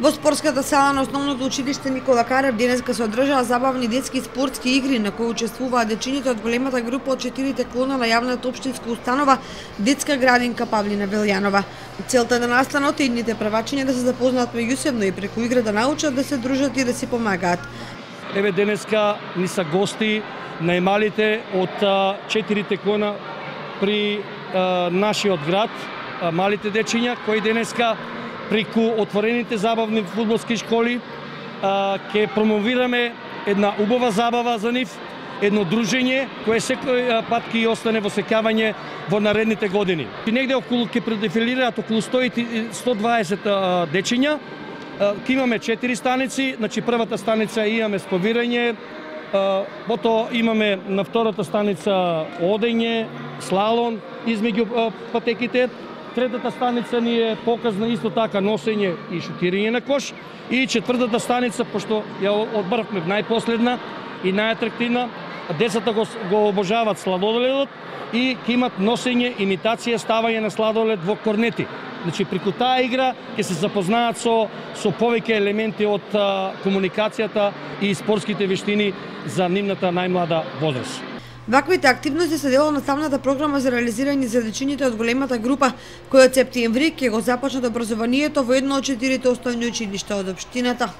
Во спортската сала на основното училиште Никола Карев денеска се одржаа забавни детски спортски игри на кои учествуваат дечињата од големата група од 4 клона на јавната општинска установа Детска градинка Павлина Велјанова. Целта на настанот е идните првачиња да се запознаат меѓусебно и преку игра да научат да се дружат и да си помагаат. Еве денеска ни се гости најмалите од 4 клона при нашиот град, малите дечиња кои денеска преку отворените забавни фудбалски школи ќе промовираме една убава забава за нив, едно дружење кое секој пат ќе остане во сеќавање во наредните години. И негде околу ќе предефилираат околу 120 дечиња. Ќе имаме 4 станици, значи првата станица имаме сповирање, потоа имаме на втората станица одење, слалом измеѓу патеките. Третата станица ни е показна исто така носење и шутирање на кош. И четвртата станица, пошто ја одбрахме најпоследна и најатрактивна, децата го обожаваат сладоледот и ќе имат носење, имитација, ставање на сладолед во корнети. Значи, преку таа игра ќе се запознаат со повеќе елементи од комуникацијата и спортските вештини за нивната најмлада возраст. Ваквите активности се дел од наставната програма за реализирање за дечињата од големата група, која од септември ќе го започнат образованието во едно од 4 основни училишта од општината.